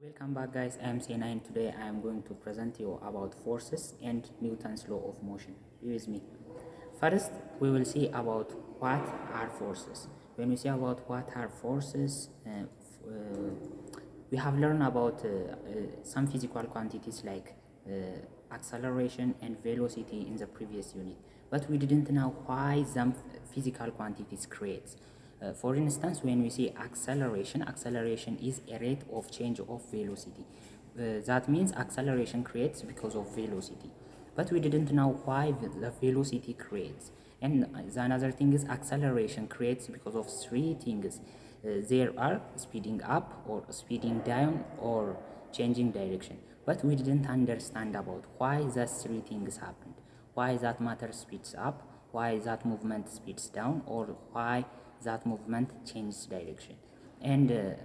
Welcome back guys, I am Sena and today I am going to present you about forces and Newton's law of motion. Be with me. First, we will see about what are forces. When we say about what are forces, we have learned about some physical quantities like acceleration and velocity in the previous unit, but we didn't know why some physical quantities creates. For instance, when we say acceleration is a rate of change of velocity. That means acceleration creates because of velocity, but we didn't know why the velocity creates. And the another thing is acceleration creates because of three things. There are speeding up or speeding down or changing direction, but we didn't understand about why those three things happened, why that matter speeds up, why that movement speeds down, or why that movement changes direction. And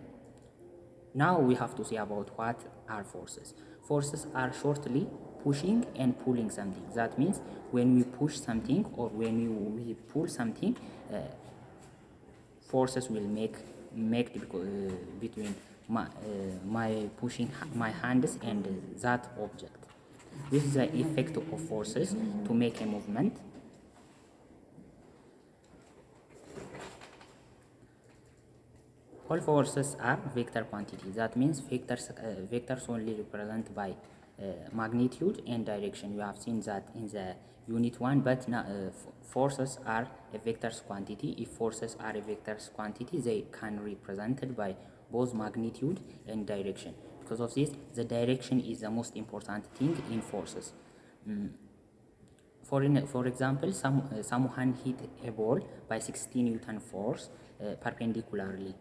now we have to see about what are forces. Forces are shortly pushing and pulling something. That means when we push something or when we pull something, forces will make between my pushing my hands and that object. This is the effect of forces to make a movement. All forces are vector quantities. That means vectors only represented by magnitude and direction. We have seen that in the unit 1, but now, forces are a vectors quantity. If forces are a vectors quantity, they can be represented by both magnitude and direction. Because of this, the direction is the most important thing in forces. For example, someone hit a ball by 60 Newton force perpendicularly.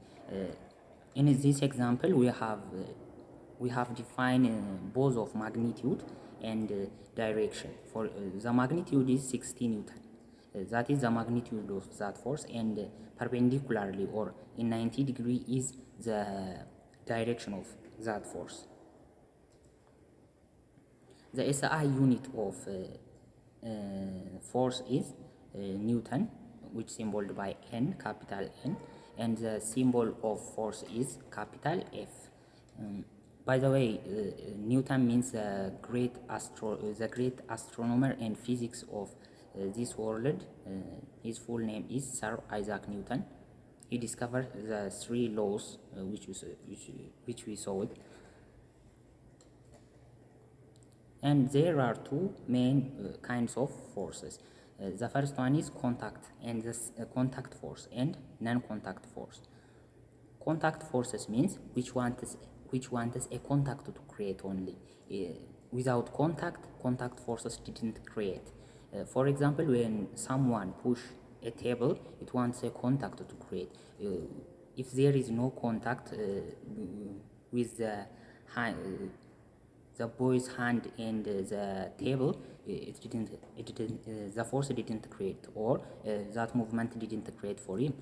In this example, we have defined both of magnitude and direction. For the magnitude is 60 Newton. That is the magnitude of that force, and perpendicularly or in 90 degree is the direction of that force. The SI unit of force is Newton, which symbolized by N, capital N, and the symbol of force is capital F. By the way, Newton means the great astronomer and physics of this world. His full name is Sir Isaac Newton. He discovered the three laws which we saw it. And there are two main kinds of forces. The first one is contact and contact force and non-contact force. Contact forces means which wants a contact to create only. Without contact forces didn't create. For example, when someone push a table, it wants a contact to create. If there is no contact with the boy's hand and the table, the force didn't create, or that movement didn't create for him.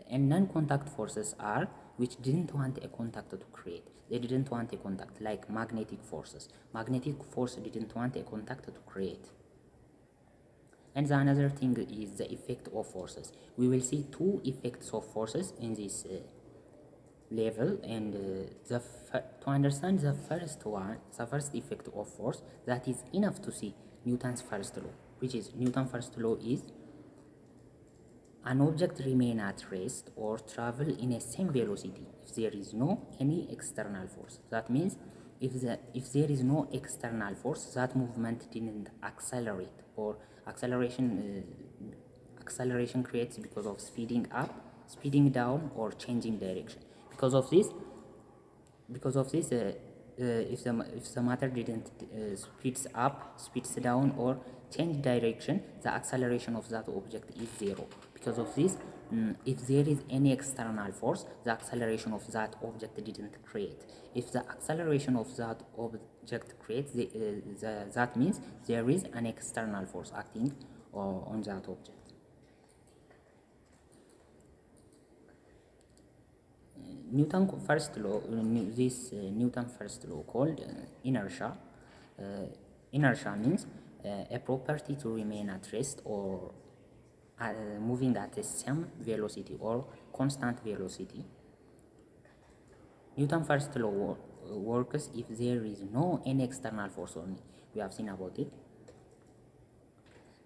And non-contact forces are which didn't want a contact to create. They didn't want a contact, like magnetic forces. Magnetic force didn't want a contact to create. And the another thing is the effect of forces. We will see two effects of forces in this level, and to understand the first effect of force, that is enough to see Newton's first law, which is Newton's first law is an object remain at rest or travel in a same velocity if there is no any external force. That means if there is no external force, that movement didn't accelerate, or acceleration creates because of speeding up, speeding down, or changing direction. Because of this, if the matter didn't speeds up, speeds down, or change direction, the acceleration of that object is zero. Because of this, if there is any external force, the acceleration of that object didn't create. If the acceleration of that object creates, that means there is an external force acting on that object. Newton's first law called inertia. Inertia means a property to remain at rest or moving at the same velocity or constant velocity. Newton's first law works if there is no any external force only. We have seen about it.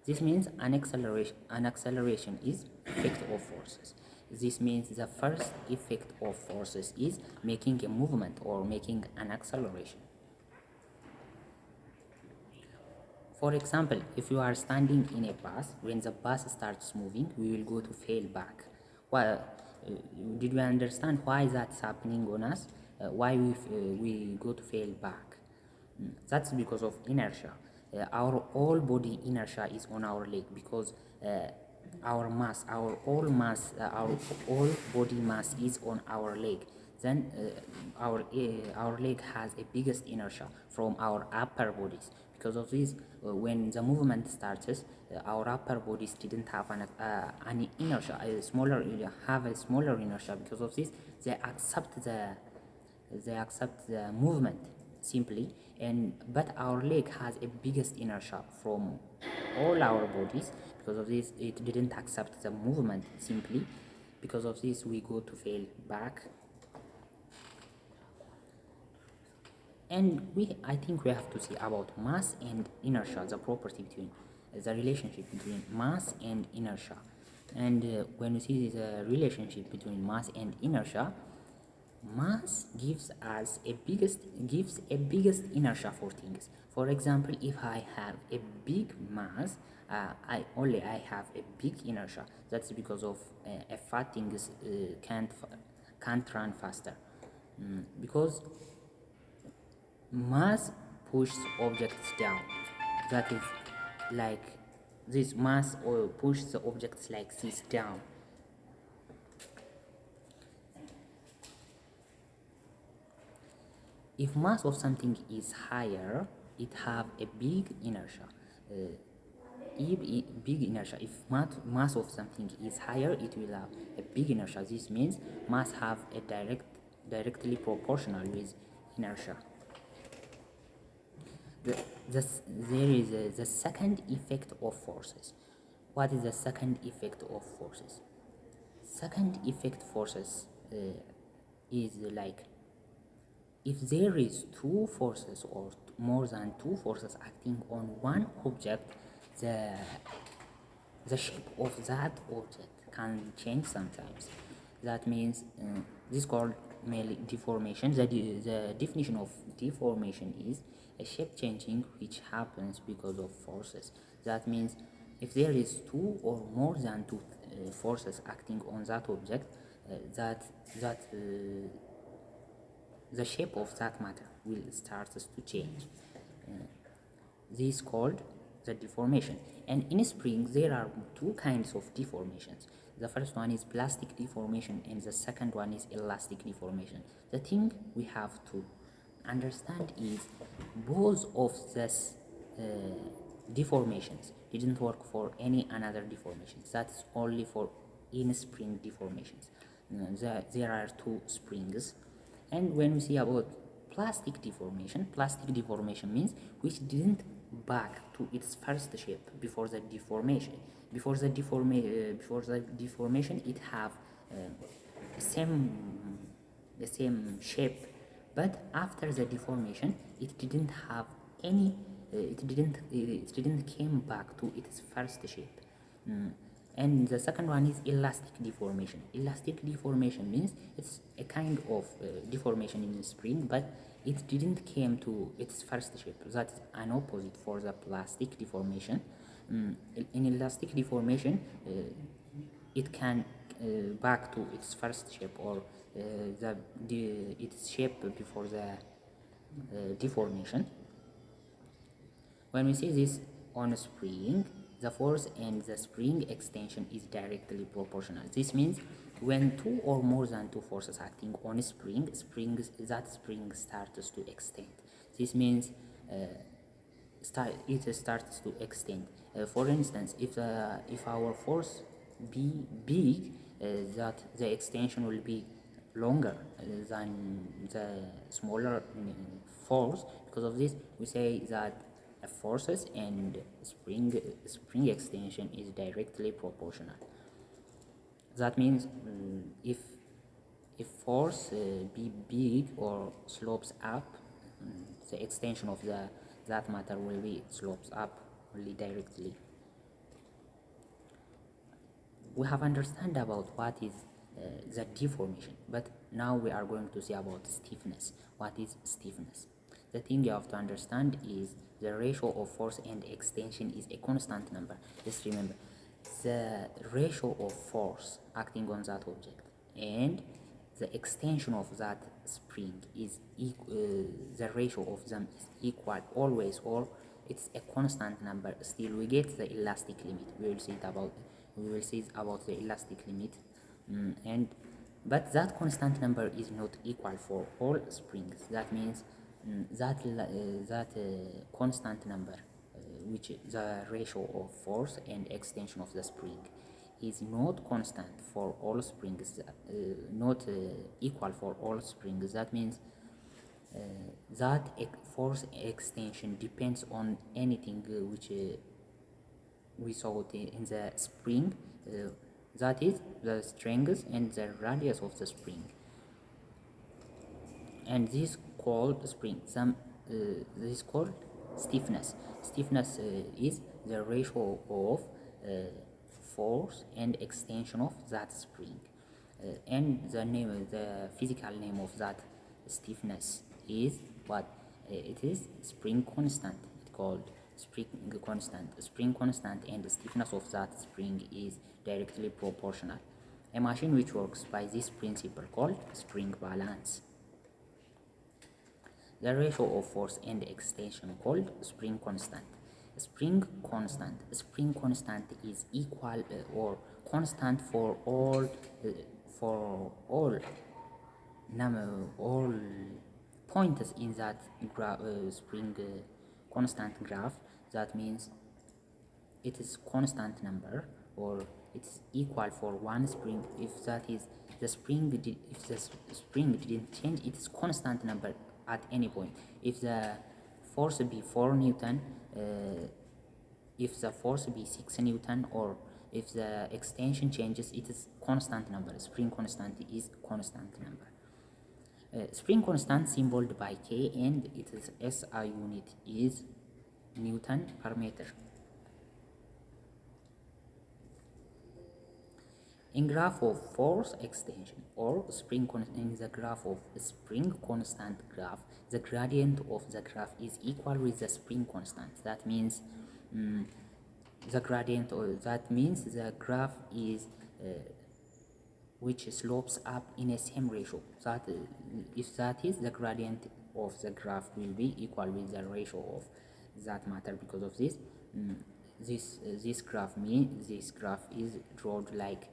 This means an acceleration is effect of forces. This means the first effect of forces is making a movement or making an acceleration. For example, if you are standing in a bus, when the bus starts moving, we will go to fail back. Well, did we understand why that's happening on us? Why we go to fail back? That's because of inertia. Our all body inertia is on our leg because our all body mass is on our leg. Then our leg has a biggest inertia from our upper bodies. Because of this, when the movement starts, our upper bodies didn't have any inertia, have a smaller inertia. Because of this, they accept the movement simply, but our leg has a biggest inertia from all our bodies. Because of this, it didn't accept the movement simply. Because of this, we go to fail back. And I think we have to see about mass and inertia, the property between the relationship between mass and inertia. And when you see the relationship between mass and inertia, mass gives a biggest inertia for things. For example, if I have a big mass, I have a big inertia. That's because of a fat things can't run faster, because mass pushes objects down. That is like this mass or pushes the objects like this down. If mass of something is higher, it have a big inertia. If mass of something is higher, it will have a big inertia. This means mass have a directly proportional with inertia. There is the second effect of forces. What is the second effect of forces? Second effect forces is like if there is two forces or more than two forces acting on one object, the shape of that object can change sometimes. That means this is called mainly deformation. The definition of deformation is a shape changing which happens because of forces. That means if there is two or more than two forces acting on that object, the shape of that matter will start to change. This is called the deformation. And in springs there are two kinds of deformations. The first one is plastic deformation and the second one is elastic deformation. The thing we have to understand is both of these deformations didn't work for any another deformations. That's only for in spring deformations. There are two springs. And when we see about plastic deformation means which didn't back to its first shape before the deformation. Before the deformation, it have the same shape, but after the deformation, it didn't have any. It didn't came back to its first shape. And the second one is elastic deformation. Elastic deformation means it's a kind of deformation in the spring, but it didn't came to its first shape. That's an opposite for the plastic deformation. In elastic deformation, it can back to its first shape or its shape before the deformation. When we see this on a spring, the force and the spring extension is directly proportional. This means when two or more than two forces acting on a spring, that spring starts to extend. This means it starts to extend. For instance, if our force be big, that the extension will be longer than the smaller force. Because of this, we say that forces and spring extension is directly proportional. That means if if force be big or slopes up, the extension of that matter will be slopes up only directly. We have understand about what is the deformation, but now we are going to see about stiffness. What is stiffness? The thing you have to understand is the ratio of force and extension is a constant number. Just remember, the ratio of force acting on that object and the extension of that spring is the ratio of them is equal always, or it's a constant number. Still we get the elastic limit. We will see about the elastic limit, but that constant number is not equal for all springs. That means that constant number, which the ratio of force and extension of the spring, is not constant for all springs, not equal for all springs. That means that force extension depends on anything which we saw in the spring, that is the strength and the radius of the spring, and this called spring. This called stiffness. Stiffness is the ratio of force and extension of that spring, and the physical name of that stiffness is what? It is spring constant. It's called spring constant. Spring constant and the stiffness of that spring is directly proportional. A machine which works by this principle called spring balance. The ratio of force and extension called spring constant. Spring constant is equal or constant for all points in that spring constant graph. That means it is constant number, or it's equal for one spring. If that is the spring, if the spring didn't change, it is constant number at any point. If the force be 4 Newton, if the force be 6 Newton, or if the extension changes, it is constant number. Spring constant is constant number. Spring constant symbolized by K, and its SI unit is Newton per meter. In graph of force extension or spring in the graph of spring constant graph, the gradient of the graph is equal with the spring constant. That means the gradient, or that means the graph is which slopes up in a same ratio. That if that is the gradient of the graph will be equal with the ratio of that matter. Because of this, this graph is drawn like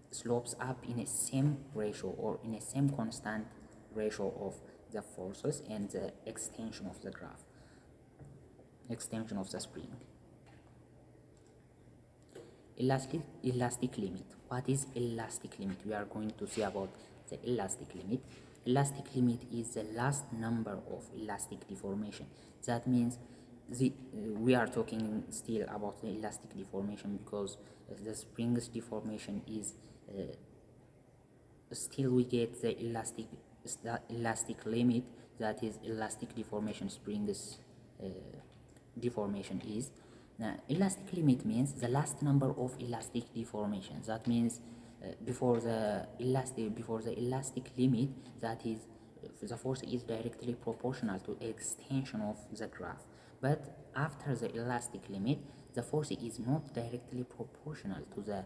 slopes up in a same ratio, or in a same constant ratio of the forces and the extension of the graph, extension of the spring. Elastic limit. What is elastic limit? We are going to see about the elastic limit. Elastic limit is the last number of elastic deformation. That means we are talking still about the elastic deformation, because the spring's deformation is still we get the elastic limit, that is elastic deformation. Spring's deformation is elastic limit means the last number of elastic deformation. That means before the elastic limit, that is the force is directly proportional to extension of the graph. But after the elastic limit, the force is not directly proportional to the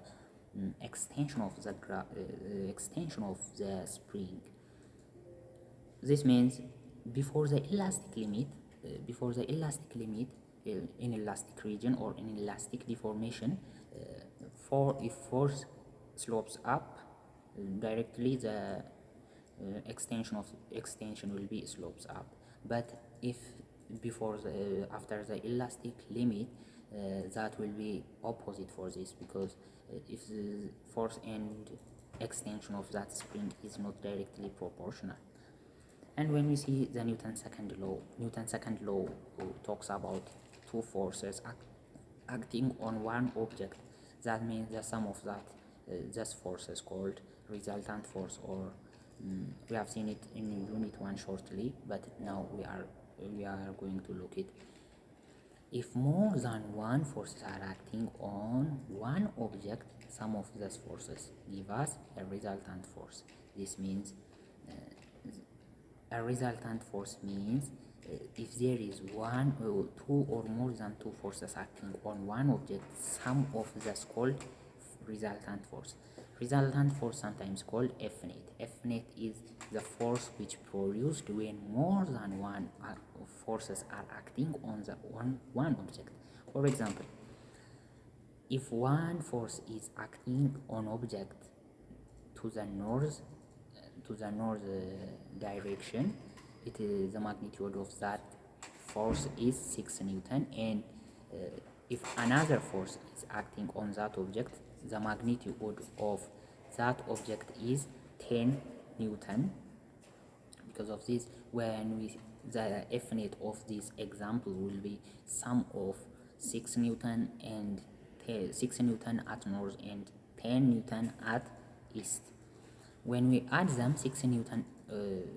extension of the spring. This means before the elastic limit, in elastic region or in elastic deformation, if force slopes up directly, the extension will be slopes up. But if after the elastic limit, that will be opposite for this, because if the force and extension of that spring is not directly proportional. And when we see the Newton's second law talks about two forces acting on one object. That means the sum of those forces called resultant force, or We have seen it in unit 1 shortly, but now we are going to look it. If more than one forces are acting on one object, sum of those forces give us a resultant force. This means a resultant force means if there is one, two or more than two forces acting on one object, sum of those called resultant force. Resultant force sometimes called F net. F net is the force which produced when more than one forces are acting on one object. For example, if one force is acting on object to the north direction, the magnitude of that force is 6 Newton, and if another force is acting on that object, the magnitude of that object is 10 Newton. Because of this, the F net of this example will be sum of 6 Newton and 6 Newton at north and 10 Newton at east. When we add them, 6 Newton,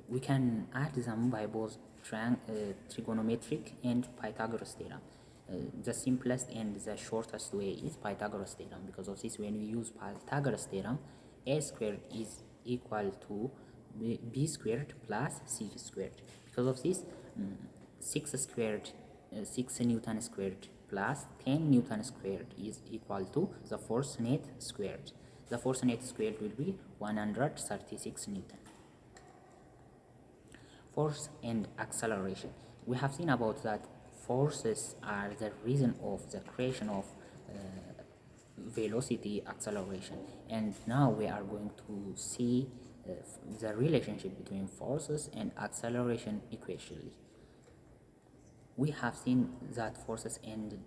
we can add them by both trigonometric and Pythagoras theorem. The simplest and the shortest way is Pythagoras theorem. Because of this, when we use Pythagoras theorem, a squared is equal to b squared plus c squared. Because of this, 6 Newton squared plus 10 Newton squared is equal to the force net squared. The force net squared will be 136 Newton. Force and acceleration. We have seen about that forces are the reason of the creation of velocity acceleration, and now we are going to see the relationship between forces and acceleration equationally. We have seen that forces and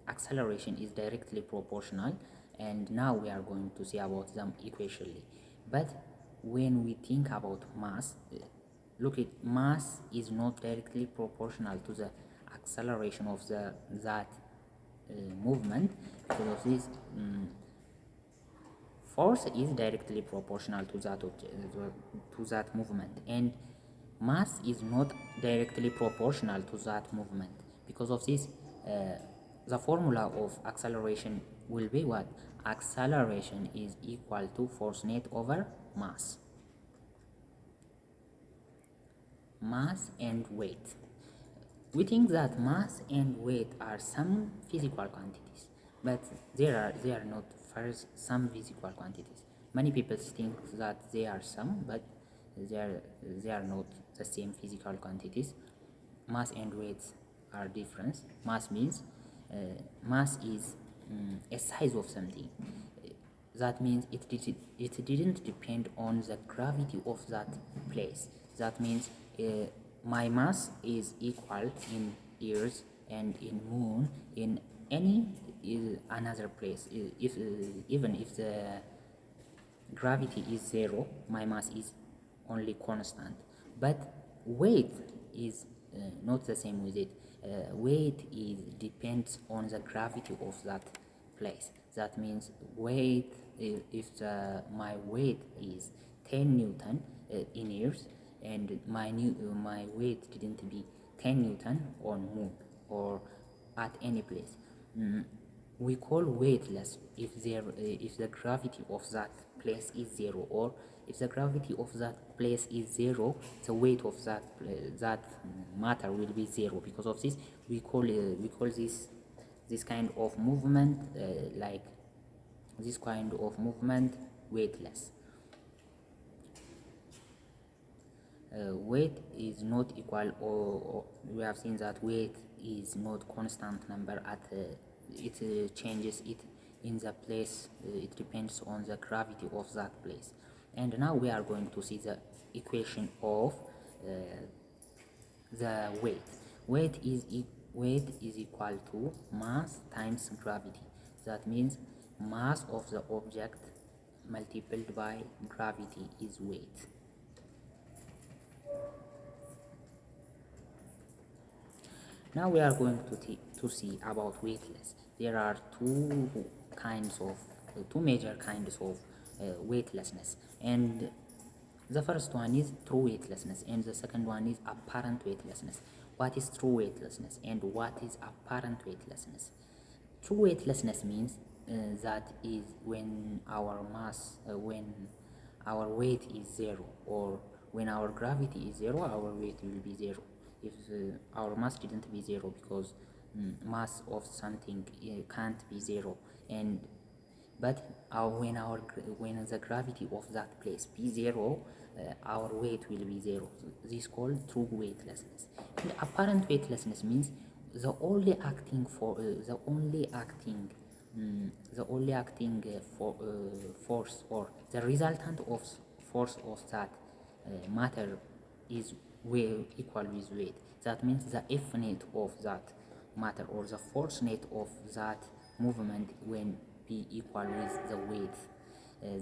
acceleration is directly proportional, and now we are going to see about them equationally. But when we think about mass, look at mass is not directly proportional to the acceleration of that movement. Because of this, force is directly proportional to that movement, and mass is not directly proportional to that movement. Because of this, the formula of acceleration will be what? Acceleration is equal to force net over mass. Mass and weight. We think that mass and weight are some physical quantities, but they are not some physical quantities. Many people think that they are some, but they are not the same physical quantities. Mass and weight are different. Mass means mass is a size of something. That means it didn't depend on the gravity of that place. That means my mass is equal in Earth and in Moon, in any another place. Even if the gravity is 0, my mass is only constant. But weight is not the same with it. Weight depends on the gravity of that place. That means weight, if my weight is 10 Newton in Earth, and my weight didn't be 10 Newton on Moon or at any place, we call weightless if the gravity of that place is 0, or if the gravity of that place is 0, the weight of that matter will be 0. Because of this, we call this kind of movement weightless. Weight is not equal, or we have seen that weight is not constant number at it changes it in the place. It depends on the gravity of that place. And now we are going to see the equation of the weight. Weight is equal to mass times gravity. That means mass of the object multiplied by gravity is weight. Now we are going to see about weightless. There are two major kinds of weightlessness. And the first one is true weightlessness, and the second one is apparent weightlessness. What is true weightlessness and what is apparent weightlessness? True weightlessness means that is when our mass, when our weight is zero, or when our gravity is zero, our weight will be zero. If our mass didn't be zero, because mass of something can't be zero, and but when the gravity of that place be zero, our weight will be zero. This is called true weightlessness. And apparent weightlessness means the only acting for force, or the resultant of force of that matter is equal with weight. That means the F net of that matter, or the force net of that movement, when be equal with the weight.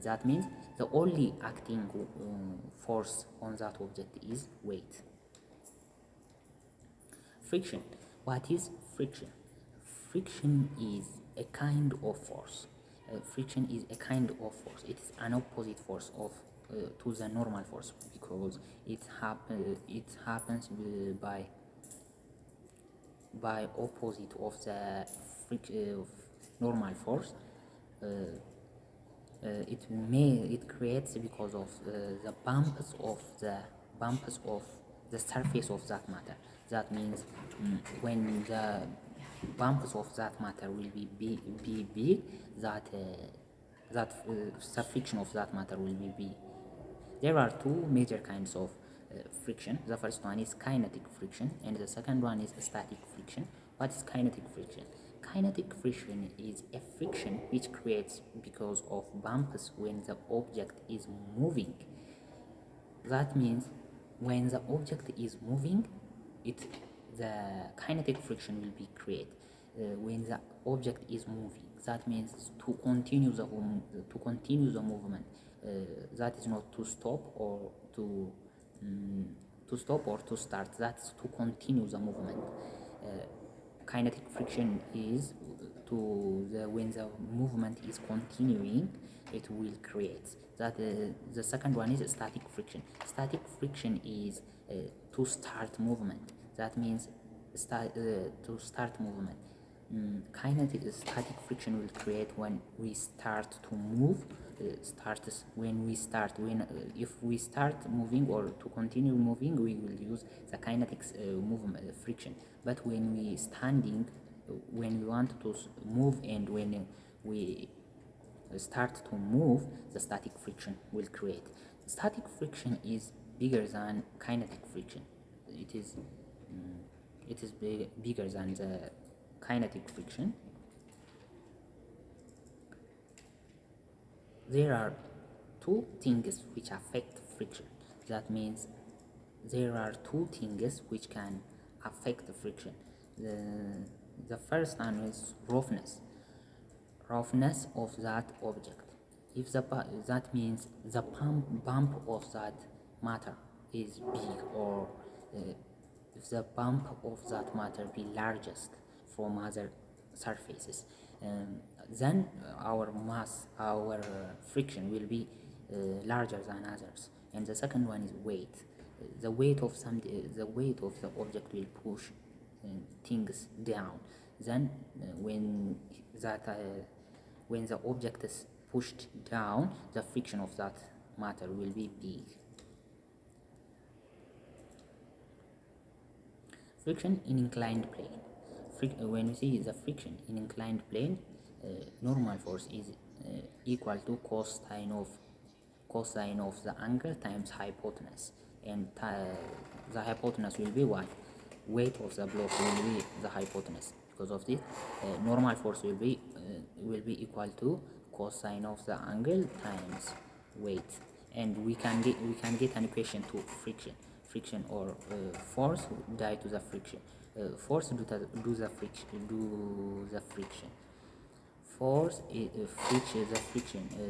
That means the only acting force on that object is weight. Friction. What is friction? Friction is a kind of force. Friction is a kind of force. It is an opposite force of to the normal force, because it happens by opposite of the normal force. It creates because of the bumps of the surface of that matter. That means when the bumps of that matter will be big, the friction of that matter will be big. There are two major kinds of friction. The first one is kinetic friction, and the second one is static friction. What is kinetic friction? Kinetic friction is a friction which creates because of bumps when the object is moving. That means when the object is moving, the kinetic friction will be created when the object is moving. That means to continue the movement. That is not to stop or to start. That's to continue the movement. Kinetic friction is when the movement is continuing, it will create that. The second one is static friction. Static friction is to start movement. That means to start movement. Static friction will create when we start to move. If we start moving or to continue moving, we will use the kinetic movement friction. But when we standing, when we want to move, and when we start to move, the static friction will create. Static friction is bigger than kinetic friction. It is bigger than the kinetic friction. There are two things which affect friction. That means there are two things which can affect the friction. The first one is roughness of that object. If that means the bump of that matter is big, or if the bump of that matter be largest from other surfaces, then our friction will be larger than others. And the second one is weight. The weight of the object will push things down. Then when the object is pushed down, the friction of that matter will be big. Friction in inclined plane. When you see the friction in inclined plane, normal force is equal to cosine of the angle times hypotenuse, and the hypotenuse will be what? Weight of the block will be the hypotenuse. Because of this, normal force will be equal to cosine of the angle times weight, and we can get an equation to friction or force due to the friction. Force do the friction. Force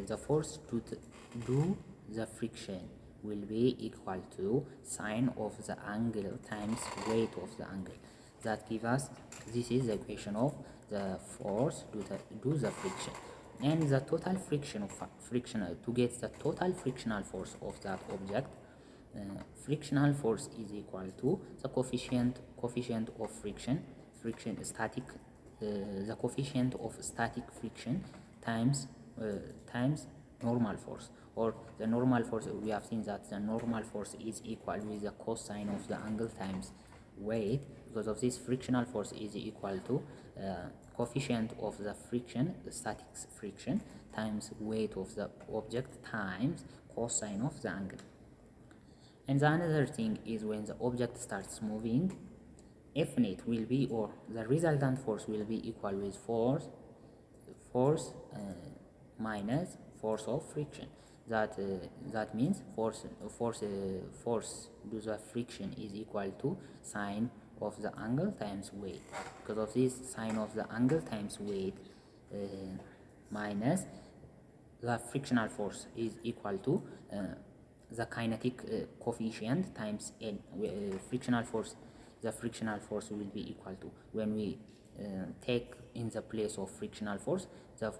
the force to do the friction will be equal to sine of the angle times weight of the angle. That gives us, this is the equation of the force do the friction. and the total friction of to get the total frictional force of that object. Frictional force is equal to the coefficient of static the coefficient of static friction times normal force, or the normal force. We have seen that the normal force is equal with the cosine of the angle times weight. Because of this, frictional force is equal to coefficient of the static friction times weight of the object times cosine of the angle. And the another thing is, when the object starts moving, F net will be, or the resultant force will be equal with force minus force of friction. That means force due to the friction is equal to sine of the angle times weight. Because of this, sine of the angle times weight minus the frictional force is equal to the kinetic coefficient times n. Frictional force, the frictional force will be equal to, when we take in the place of frictional force, the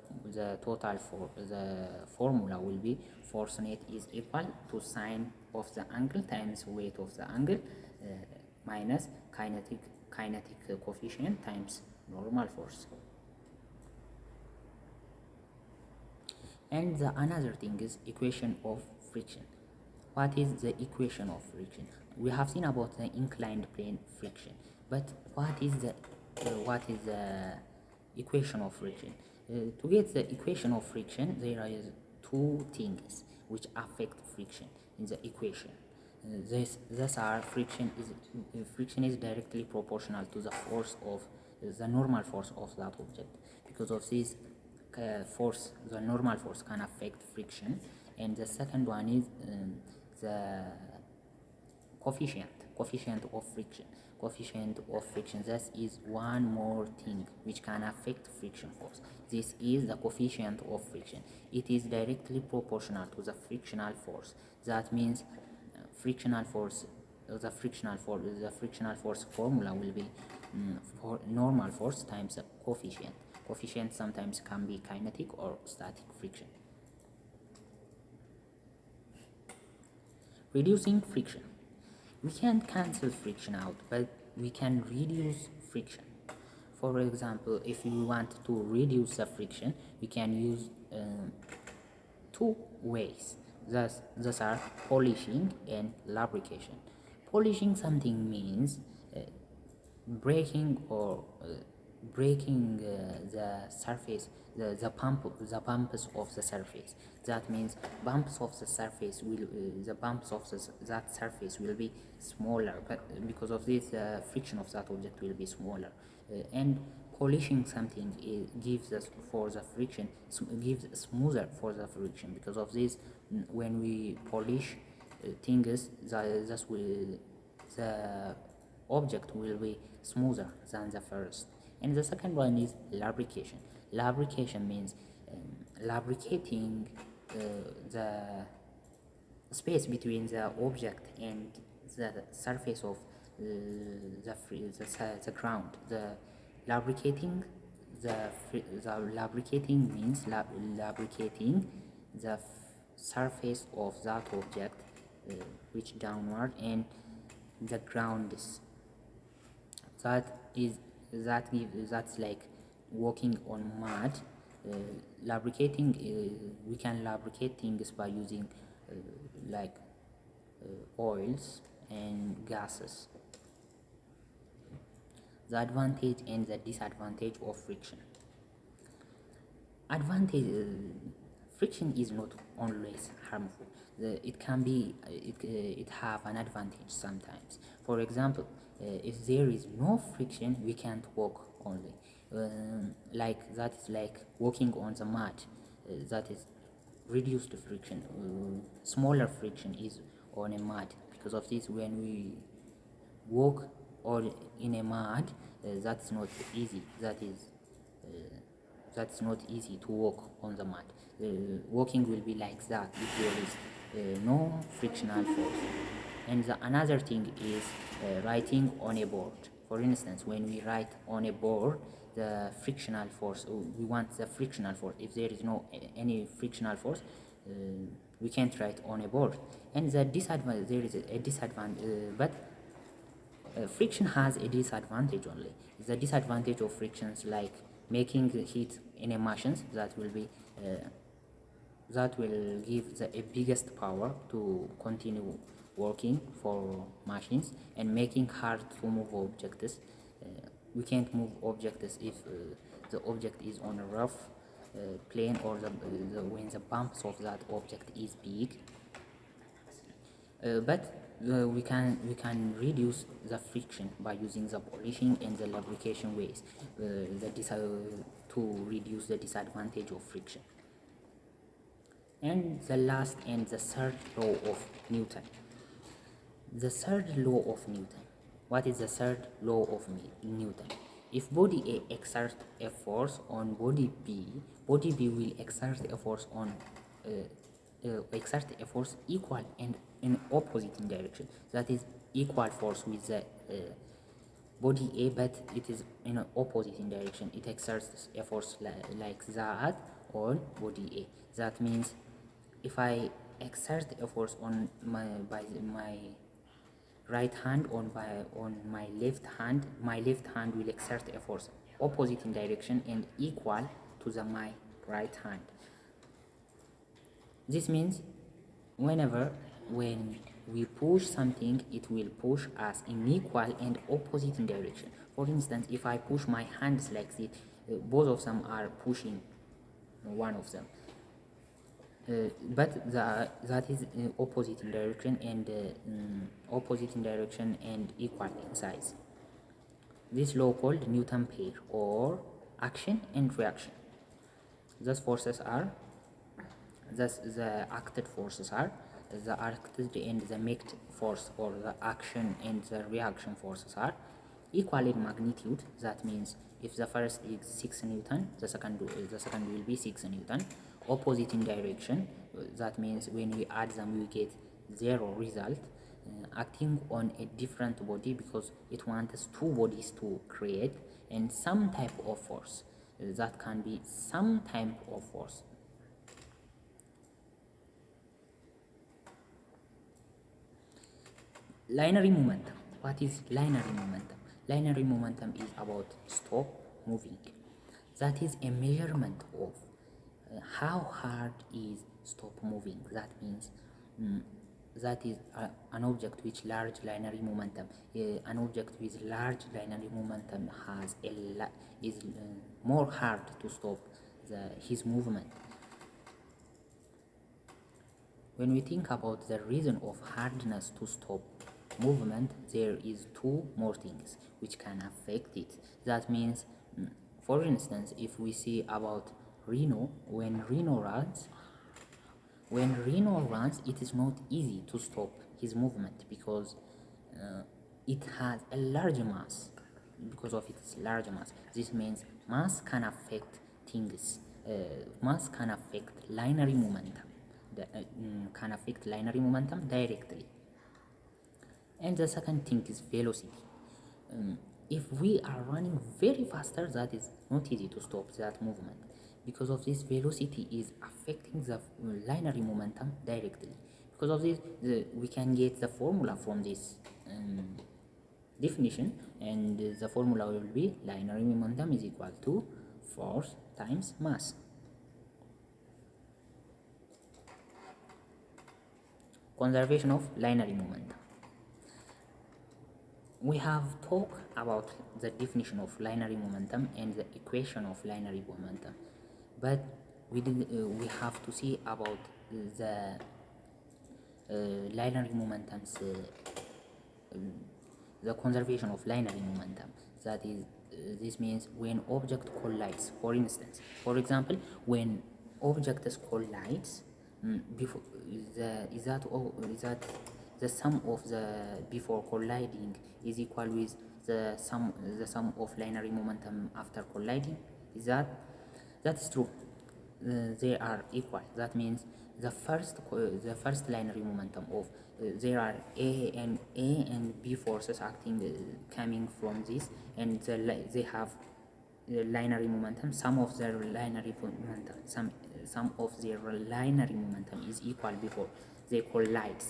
total for the formula will be force net is equal to sine of the angle times weight of the angle minus kinetic coefficient times normal force. And the another thing is equation of friction. What is the equation of friction? We have seen about the inclined plane friction, but what is the equation of friction? To get the equation of friction, there is two things which affect friction in the equation. These are friction is directly proportional to the force of the normal force of that object. Because of this force, the normal force can affect friction. And the second one is the coefficient of friction. This is one more thing which can affect friction force. This is the coefficient of friction. It is directly proportional to the frictional force. That means frictional force the frictional force formula will be for normal force times the coefficient sometimes can be kinetic or static friction. Reducing friction. We can't cancel friction out, but we can reduce friction. For example, if we want to reduce the friction, we can use two ways. Thus are polishing and lubrication. Polishing something means breaking the surface, the bumps of the surface. That means bumps of the surface will that surface will be smaller, but because of this friction of that object will be smaller. And polishing something gives us for the friction, gives smoother for the friction. Because of this, when we polish things, the object will be smoother than the first. And the second one is lubrication. Lubrication means lubricating the space between the object and the surface of the ground. The lubricating means lubricating the surface of that object which downward and the ground is that's like walking on mud. Lubricating we can lubricate things by using oils and gases. The advantage and the disadvantage of friction. Advantage: friction is not always harmful. It can be it have an advantage sometimes. For example, if there is no friction, we can't walk only. That is like walking on the mud. That is reduced friction. Smaller friction is on a mud. Because of this, when we walk or in a mud, that's not easy. That's not easy to walk on the mud. Walking will be like that if there is no frictional force. And another thing is writing on a board. For instance, when we write on a board, the frictional force. We want the frictional force. If there is no any frictional force, we can't write on a board. And the disadvantage, there is a disadvantage, but friction has a disadvantage only. The disadvantage of frictions like making heat in a machines that will be that will give the biggest power to continue working for machines and making hard to move objects. We can't move objects if the object is on a rough plane, or when the bumps of that object is big. But we can reduce the friction by using the polishing and the lubrication ways to reduce the disadvantage of friction. And the last and the third law of Newton. The third law of Newton. What is the third law of Newton? If body A exerts a force on body B will exert a force on equal and in opposite direction. That is equal force with the body A, but it is in an opposite direction. It exerts a force like that on body A. That means if I exert a force on my right hand on my left hand will exert a force opposite in direction and equal to my right hand. This means when we push something, it will push us in equal and opposite in direction. For instance, if I push my hands like this, both of them are pushing one of them. But that is opposite in direction and equal in size. This law called Newton pair, or action and reaction. Thus the acted forces are the acted and the made force, or the action and the reaction forces are equal in magnitude. That means if the first is 6 Newton, the second will be 6 Newton. Opposite in direction, that means when we add them we get 0 result. Acting on a different body because it wants 2 bodies to create, and some type of force, that can be some type of force. Linear momentum. What is linear momentum? Linear momentum is about stop moving. That is a measurement of how hard is stop moving. That means that is an object with large linear momentum. An object with large linear momentum is more hard to stop his movement. When we think about the reason of hardness to stop movement, there is 2 more things which can affect it. That means, for instance, if we see about Rhino, when Rhino runs, it is not easy to stop his movement because it has a large mass. Because of its large mass, this means mass can affect things. Mass can affect linear momentum. Can affect linear momentum directly. And the second thing is velocity. If we are running very faster, that is not easy to stop that movement. Because of this, velocity is affecting the linear momentum directly. Because of this, we can get the formula from this definition, and the formula will be linear momentum is equal to force times mass. Conservation of linear momentum. We have talked about the definition of linear momentum and the equation of linear momentum, but we have to see about the linear momentums, the conservation of linear momentum. That is, this means when object collides. For example, when objects collides, is that the sum of the before colliding is equal with the sum of linear momentum after colliding? That's true. They are equal. That means the first linear momentum of there are A and B forces acting coming from this, and they have linear momentum, sum of their linear momentum, sum of their linear momentum is equal before they collide.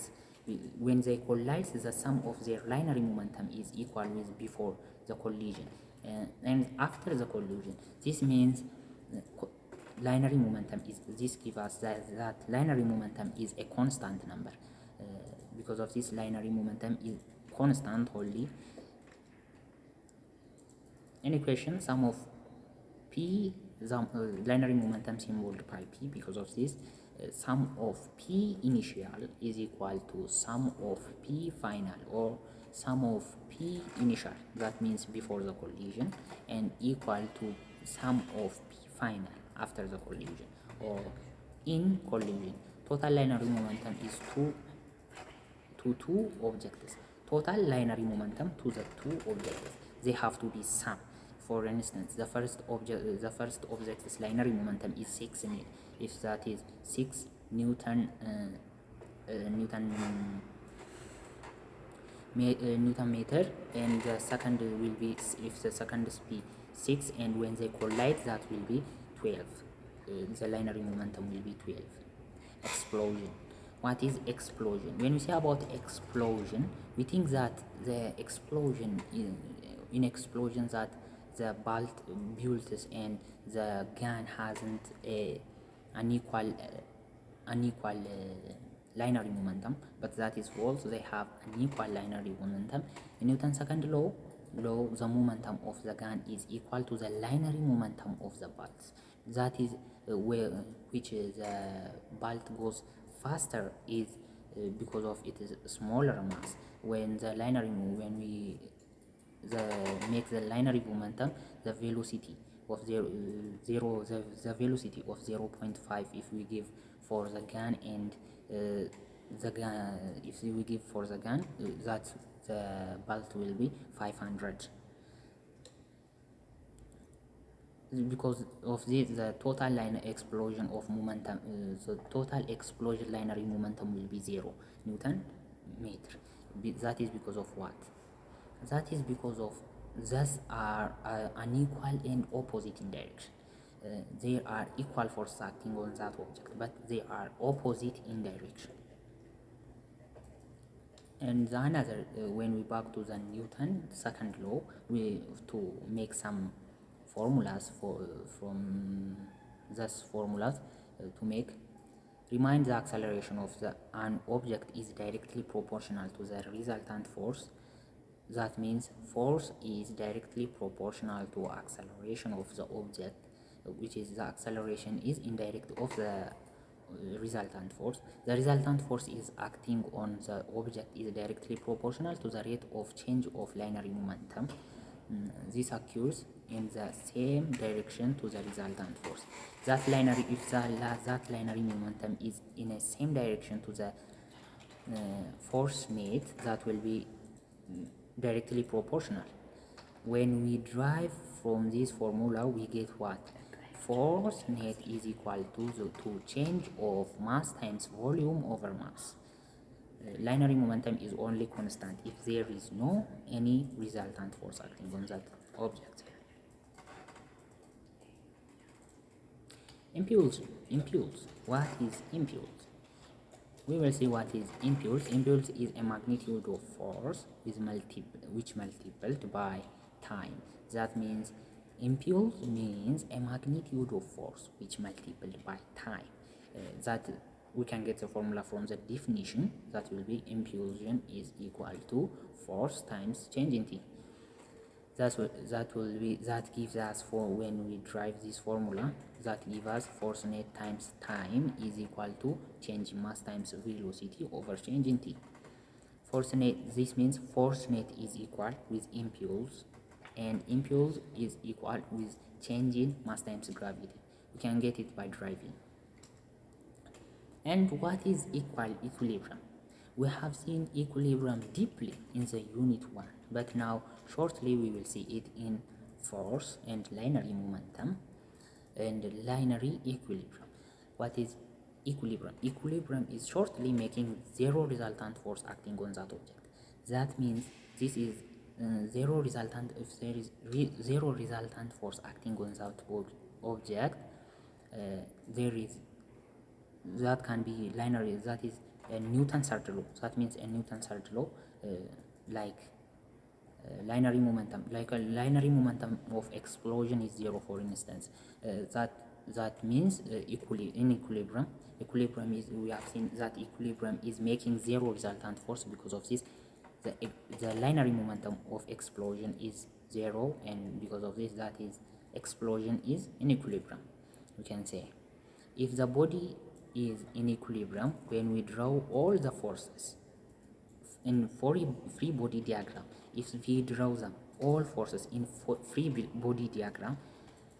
When they collide, the sum of their linear momentum is equal with before the collision, and after the collision. This means linear momentum is, this gives us that linear momentum is a constant number. Because of this, linear momentum is constant only. Any question? Sum of p, linear momentum symboled by p. Because of this, sum of p initial is equal to sum of p final, or sum of p initial, that means before the collision, and equal to sum of p final after the collision, or in collision. Total linear momentum is two objects. Total linear momentum to the two objects, they have to be sum. For instance, the first object's linear momentum is 6 N. If that is 6 Newton meter, and the second will be, if the second speed 6, and when they collide, that will be 12. The linear momentum will be 12. Explosion. What is explosion? When we say about explosion, we think that the explosion in explosion that the bullet and the gun hasn't unequal linear momentum, but that is false. They have an equal linear momentum. In Newton's second law, the momentum of the gun is equal to the linear momentum of the bullet. That is which the bullet goes faster is because of it is smaller mass. When the linear, when we make the linear momentum, the velocity of the velocity of 0.5 if we give for the gun, and the gun, if we give for the gun, that the bullet will be 500. Because of this, the total linear explosion of momentum, the total explosion linear momentum will be 0 Newton meter. That is because of what? That is because of these are unequal and opposite in direction. They are equal force acting on that object, but they are opposite in direction. And the another, when we back to the Newton second law, we to make some formulas from these formulas to make. Remind the acceleration of an object is directly proportional to the resultant force. That means force is directly proportional to acceleration of the object, which is the acceleration is indirect of the resultant force. The resultant force is acting on the object is directly proportional to the rate of change of linear momentum. This occurs in the same direction to the resultant force. That linear, if that linear momentum is in the same direction to the force made, that will be directly proportional. When we derive from this formula, we get what? Force net is equal to the change of mass times volume over mass. Linear momentum is only constant if there is no any resultant force acting on that object. Impulse. What is impulse? We will see what is impulse. Impulse is a magnitude of force which multiplied by time. That means impulse means a magnitude of force which multiplied by time. That we can get the formula from the definition. That will be impulsion is equal to force times change in t. That gives us, for when we derive this formula, that gives us force net times time is equal to change in mass times velocity over change in t. Force net, this means force net is equal with impulse, and impulse is equal with change in mass times gravity. We can get it by deriving. And what is equilibrium? We have seen equilibrium deeply in the unit 1, but now shortly we will see it in force and linear momentum and linear equilibrium. What is equilibrium? Equilibrium is shortly making zero resultant force acting on that object. That means this is zero resultant, if there is zero resultant force acting on that object, there is, that can be linear, that is a Newton's third law. That means a Newton's third law, like linear momentum, like a linear momentum of explosion is zero, for instance. That means in equilibrium is, we have seen that equilibrium is making zero resultant force. Because of this, the linear momentum of explosion is zero, and because of this, that is, explosion is in equilibrium. We can say if the body is in equilibrium, when we draw all the forces in free body diagram, if we draw them all forces in free body diagram,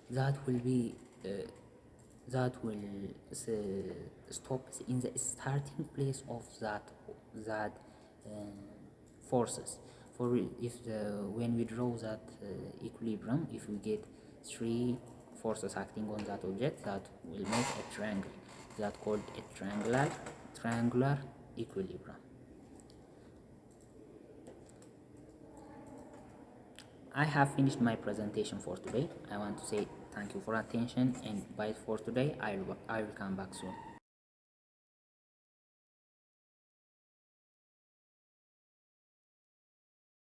that will be stop in the starting place of that forces. For if when we draw that equilibrium, if we get three forces acting on that object, that will make a triangle, that called a triangular equilibrium. I have finished my presentation for today. I want to say thank you for attention and bye for today. I will come back soon.